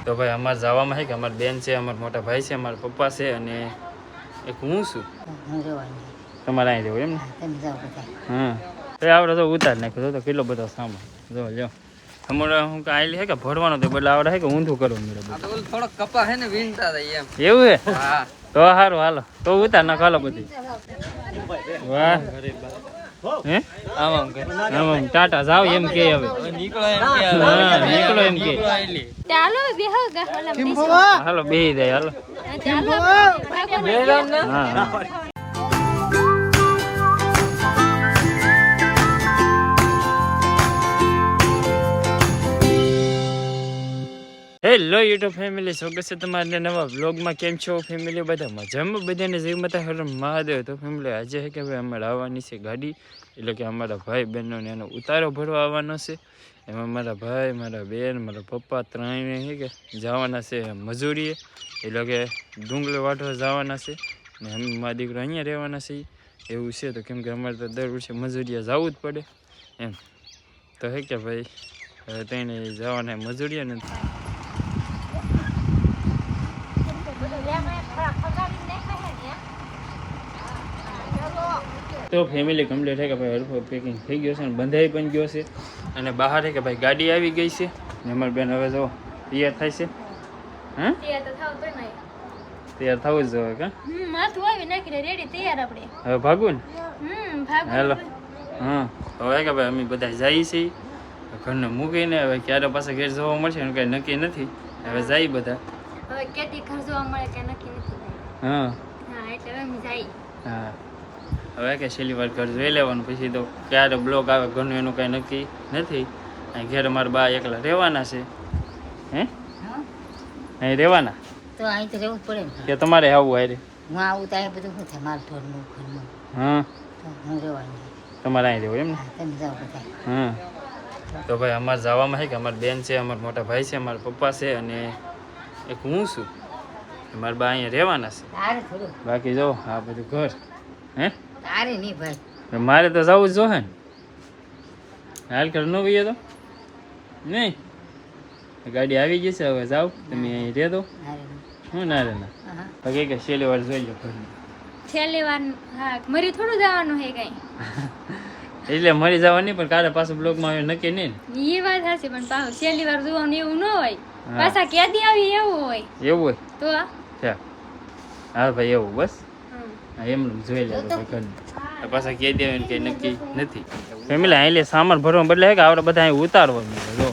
તો ભાઈ અમારે જવામાં છે કે અમારી બેન છે, અમારા મોટા ભાઈ છે, અમારા પપ્પા છે અને એક હું છું. તમારે અહીં રહેવું એમ ને? હા તો આવડે તો ઉતાર નાખ્યો તો કેટલો બધો સામાન જો લ્યો. હમણાં હું આવેલી છે કે ભરવાનો તો બદલે આવડે છે કે ઊંધું કરવું મળે થોડો કપા છે ને વીણતા એમ. એવું છે? હા તો સારું હાલો તો ઉતાર નાખો હાલો બધી. વાહ હે આમ આમ ટાટા જાવ એમ કે હવે નીકળો એમ કે નીકળો એમ કે ચાલો બેહો હાલો બેહી જાય હાલો. હા હેલો યુટ્યુબ ફેમિલી, સ્વાગત છે તમારા નવા વ્લોગમાં. કેમ છો ફેમિલી? બધા મજામાં? બધાને જય માતા હર મહાદેવ. તો ફેમિલી આજે છે કે ભાઈ અમારે આવવાની છે ગાડી, એટલે કે અમારા ભાઈ બહેનોને એનો ઉતારો ભરવા આવવાનો છે. એમાં મારા ભાઈ, મારા બેન, મારા પપ્પા ત્રણેય છે કે જવાના છે મજૂરીએ, એટલે કે ડુંગળી વાટવા જવાના છે. ને અમે મારા દીકરો અહીંયા રહેવાના છે એવું છે. તો કેમ કે અમારે તો દર વર્ષે મજૂરીએ જવું જ પડે એમ. તો હે કે ભાઈ હવે તેને જવાના મજૂરીએ ને તો ફેમિલી કમ્પ્લીટ છે કે ભાઈ હરફો પેકિંગ થઈ ગયો છે અને બંધાઈ પણ ગયો છે. અને બહાર છે કે ભાઈ ગાડી આવી ગઈ છે ને અમારી બેન હવે જો તૈયાર થાય છે. હા તૈયાર થવું જ જોઈએ કે હવે ભાગવું ને હેલો. હા હવે કે ભાઈ અમે બધા જઈએ છીએ ઘરને મૂકીને. હવે ક્યારે પાછા ઘેર જોવા મળશે એનું કાંઈ નક્કી નથી. હવે જઈએ બધા. હા હા હવે કે છેલ્લી વાર ઘર જોઈ લેવાનું, પછી તો ક્યારે બ્લોક આવે ઘરનું એનું કાંઈ નક્કી નથી. અહીં ઘેર અમારા બા એકલા રહેવાના છે. હે અહીં રહેવાના તો અહીં તો રહેવું જ પડે ને. કે તમારે આવવું હારે? હું આવું તો અહીં બધું શું થાય માલ ઢોરનું ઘરનું. હા તો હું રહેવાનું. તમારે અહીં રહેવું એમ ને? તમે જાઓ બધા. હા તો ભાઈ અમારે જવામાં છે કે અમારી બેન છે, અમારા મોટા ભાઈ છે, અમારા પપ્પા છે અને એક હું છું. મારા બા અહીંયા રહેવાના છે. તારે થોડું બાકી જો આ બધું ઘર. હે તારે નહીં ભાઈ. મારે તો જવું જ જોહે ને. હાલ ઘર ન ગઈએ તો નહીં. ગાડી આવી ગઈ છે, હવે જાઓ તમે અહીં રહે દો. હું ના રે ના બાકી કે છેલ્લી વાર જોઈ લો ઘર. છેલ્લી વાર હા મરી થોડું જવાનું હે કઈ. એટલે મરી જવાની પણ કાલે પાછું બ્લોકમાં આવે નક્કી નહીં એ વાત હશે પણ પાછું છેલ્લી વાર જોવાનું એવું ન હોય. પાછા ક્યાંથી આવી એવું હોય. એવું હોય તો હા ભાઈ એવું બસ એમ જોઈ લે ઘર. પાછા કહી દેવાય ને કઈ નક્કી નથી. ફેમિલી અહીં સામાન ભરવા બદલે કે આપણે બધા અહીં ઉતારવાનું જો.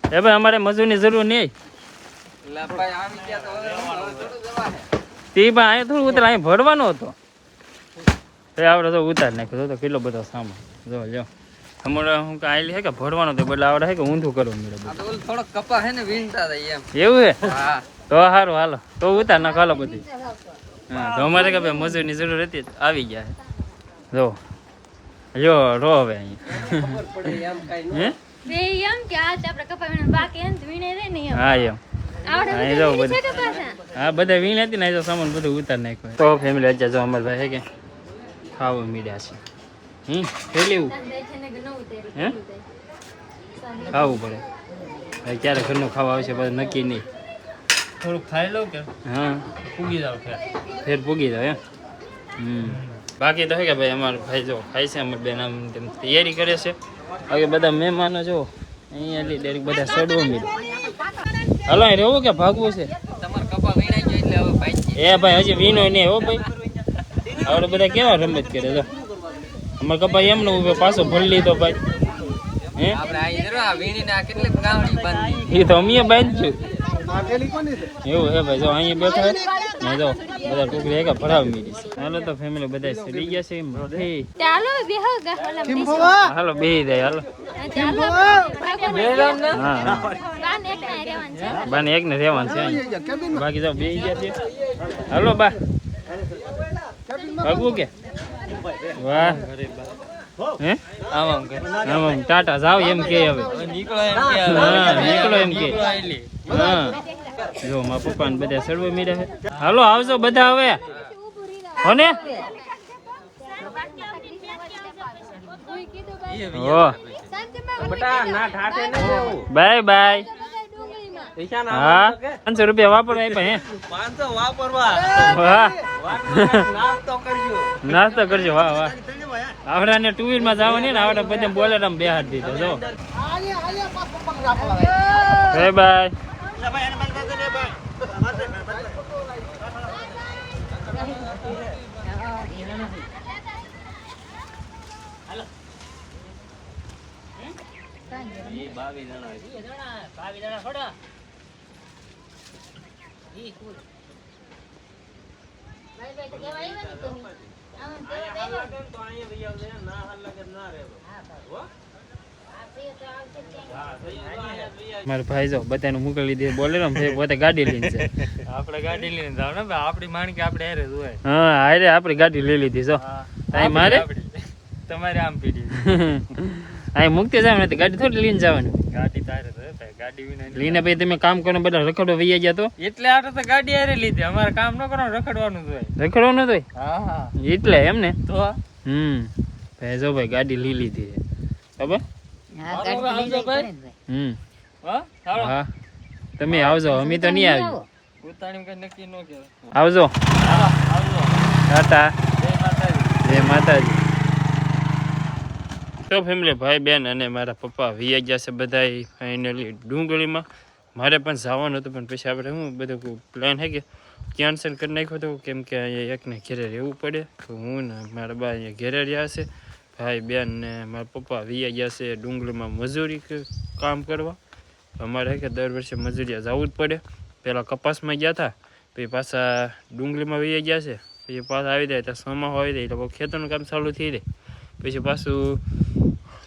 એ ભાઈ અમારે મજૂરની જરૂર નહીં. તે પણ અહીંયા થોડું ઉતાર અહીં ભરવાનો હતો. એ આપણે તો ઉતાર નાખ્યો તો કેટલો બધો સામાન જો લ્યો. હમણાં હું આવેલી છે કે ભરવાનો તો બદલે આવડે છે કે ઊંધું કરવું મળે. થોડો કપા છે ને વીણતા એમ. એવું છે? હા તો સારું હાલો તો ઉતાર નાખો હાલો બધી. હા તો અમારે કે ભાઈ મજૂરની જરૂર હતી આવી ગયા છે જો લ્યો રો હવે અહીંયા. બે એમ કે આ આપણે કપા વીણે બાકી એમ વીણે રે ને એમ. હા એમ આવડે જો બધું બધું છે કે પાછા હા બધા વીણ હતી ને જો સામાન બધું ઉતાર નાખ્યો. તો ફેમિલી અત્યારે જો અમારે ભાઈ છે કે ખાવા મીડ્યા છે. થઈ લેવું હે ખાવું પડે ભાઈ. ક્યારે ઘરનું ખાવા આવશે બધું નક્કી નહીં. થોડુંક ખાઈ લઉં કે હા પૂગી જાવ ફેર પૂગી જાવ એમ. બાકી તો છે કે ભાઈ અમારો ભાઈ જો ખાય છે, અમારી બેન આમ તેમ તૈયારી કરે છે. બાકી બધા મહેમાનો જો અહીંયા ડાયરેક્ટ બધા સડવો મીડ. હાલો અહીં રહેવું કે ભાગવું છે? તમારે કપા વીણાઈ ગયો એટલે હવે ભાઈ એ ભાઈ હજી વીનો નહીં હો ભાઈ. આપણે બધા કેવા રમત કરે જો. અમારે કપા એમને ઉભો પાછો ભરી લીધો ભાઈ. હે આપણે અહીં જરા વીણીને આ કેટલી ગાવડી બાંધી. એ તો અમે બાંધ્યું એવું હે ભાઈ. જો અહીંયા બેઠા ને જો બધા ટુકડી એક ભરાવ મીડી છે. હાલો તો ફેમિલી બધા ચડી ગયા છે. ચાલો બેહો હાલો બેહી જાય હાલો. ચાલો હા બાને એક ને રહેવાનું છે. બાકી જો બેહી ગયા છે. હાલો બા ભાગવું કે? વાહ હે આમ ટાટા જાવ એમ કે હવે નીકળો એમ કે હા નીકળો એમ કે હા. જો મારા પપ્પા ને બધા સડવો મીડે છે. હાલો આવજો બધા હવે હોને. Bye bye. હા 500 રૂપિયા વાપરવા આપ્યા હે 500 વાપરવા વાહ નાસ્તો કરજો નાસ્તો કરજો વાહ વાહ આવડાને ટુ વ્હીલ માં જવાની ને આવડા બધે બોલેરામ બેહાડ દીધો જો બાય બાય મારા ભાઈ જો બધાને મોકલી દે બોલેરામ ભાઈ પોતે ગાડી લઈને છે આપણે ગાડી લઈને જાવ ને આપણી માણકી આપણે હારે જોય હા હારે આપણી ગાડી લઈ લીધી જો અહીં મારે તમારે આમ પીડી અહીં મૂકતી જાવ ને ગાડી થોડી લઈને જવાની ગાડી તારે તો ભાઈ ગાડી વિના લઈને ભાઈ તમે કામ કરો બધા રખડો વૈયા ગયા તો એટલે આટલે તો ગાડી હારે લીધી અમારે કામ ન કરવાનું રખડવાનું જોઈએ રખડવાનું તો હા હા એટલે એમ ને તો ભાઈ જો ભાઈ ગાડી લઈ લીધી છે ખબર હા ગાડી લઈ જાય કરે ને ભાઈ. હા ચાલો હા તમે આવજો અમે તો નહીં આવી ઉતાણી કઈ નક્કી ન કહેવાય આવજો આવજો ટાટા જય માતાજી જય માતાજી તો ફેમિલી ભાઈ બેન અને મારા પપ્પા વૈયા ગયા છે બધા ફાઇનલી ડુંગળીમાં મારે પણ જવાનું હતું પણ પછી આપણે શું બધું પ્લાન છે કે કેન્સલ કરી નાખ્યો હતો કેમ કે અહીંયા એકને ઘેરે રહેવું પડે તો હું ને મારા બા અહીંયા ઘેરે રહ્યા છે ભાઈ બેન ને મારા પપ્પા વૈયા ગયા છે ડુંગળીમાં મજૂરી કામ કરવા અમારે કે દર વર્ષે મજૂરીયા જવું જ પડે પહેલાં કપાસમાં ગયા હતા પછી પાછા ડુંગળીમાં વૈયા ગયા છે પછી પાછા આવી જાય તો સોમાં આવી જાય એટલે ખેતરનું કામ ચાલુ થઈ જાય પછી પાછું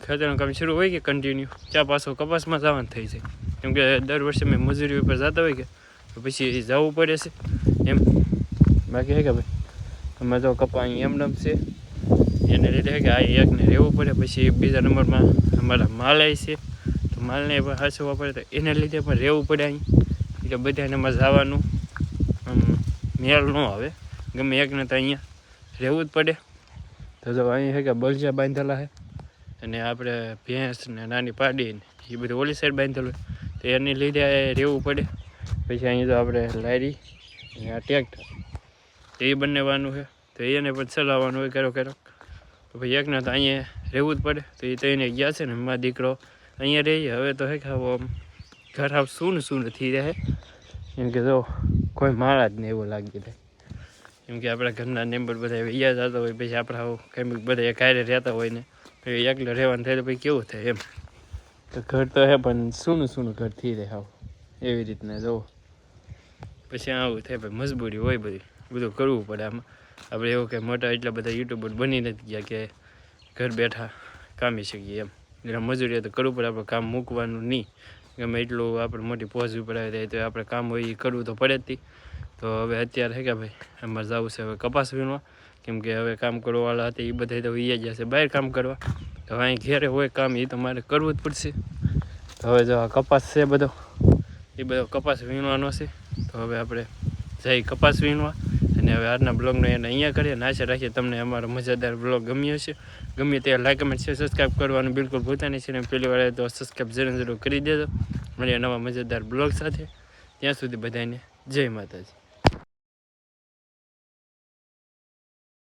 ખેતરનું કામ શરૂ હોય કે કન્ટિન્યુ ત્યાં પાછું કપાસમાં જવાનું થઈ જાય કેમ કે દર વર્ષે મેં મજૂરી ઉપર જતા હોય કે તો પછી જવું પડે છે એમ બાકી હે કે ભાઈ અમે તો કપા અહીં એમનેમ છે એને લીધે કે આ એકને રહેવું પડે પછી બીજા નંબરમાં અમારા માલ આવી છે તો માલને પણ હાંસવા પડે તો એને લીધે પણ રહેવું પડે અહીં એટલે બધાને એમાં જવાનું મેળ ન આવે ગમે એકને તો અહીંયા રહેવું જ પડે તો જો અહીં છે કે બળજા બાંધેલા છે અને આપણે ભેંસ ને નાની પાડી ને એ બધું ઓલી સાઈડ બાંધેલું તો એની લીધે રહેવું પડે પછી અહીં તો આપણે લારી અને આ ટ્રેક્ટર તો એ બંનેવાનું છે તો એને પણ ચલાવવાનું હોય ક્યારેક ક્યારેક તો પછી એકને તો અહીંયા રહેવું જ પડે તો એ તો એને ગયા છે ને મારો દીકરો અહીંયા રહીએ હવે તો હે કે આમ ઘર આવ શું થઈ રહે એમ કે જો કોઈ મારા જ ને એવું લાગી રહે કેમ કે આપણા ઘરના મેમ્બર બધા વૈયા જતા હોય પછી આપણે આવું કંઈક બધા કાયરે રહેતા હોય ને તો એકલા રહેવાનું થાય તો પછી કેવું થાય એમ તો ઘર તો હે પણ શું ઘર થઈ રહે આવું એવી રીતના જુઓ પછી આવું થાય ભાઈ મજબૂરી હોય બધું કરવું પડે આમાં આપણે એવું કે મોટા એટલા બધા યુટ્યુબર બની નથી ગયા કે ઘર બેઠા કામી શકીએ એમ એટલે મજૂરી તો કરવું પડે આપણે કામ મૂકવાનું નહીં ગમે એટલું આપણે મોટી પોઝ ઉપર આવી જાય તો આપણે કામ હોય એ કરવું તો પડે જ તો હવે અત્યારે છે કે ભાઈ અમારે જવું છે હવે કપાસ વીણવા કેમ કે હવે કામ કરવાવાળા હતા એ બધા તો વૈયા ગયા છે બહાર કામ કરવા તો અહીં ઘેરે હોય કામ એ તો મારે કરવું જ પડશે તો હવે જો આ કપાસ છે બધો એ બધો કપાસ વીણવાનો છે તો હવે આપણે જઈ કપાસ વીણવા અને હવે આજના બ્લોગનો એને અહીંયા કરીએ અને આશા રાખીએ તમને અમારો મજાદાર બ્લોગ ગમ્યો હશે ગમે તે લાઈક કમેન્ટ શેર સબસ્ક્રાઈબ કરવાનું બિલકુલ ભૂલતા નહીં છે અને પહેલી વાર તો સબસ્ક્રાઈબ જરૂર કરી દેજો મળીએ નવા મજાદાર બ્લોગ સાથે ત્યાં સુધી બધાને જય માતાજી.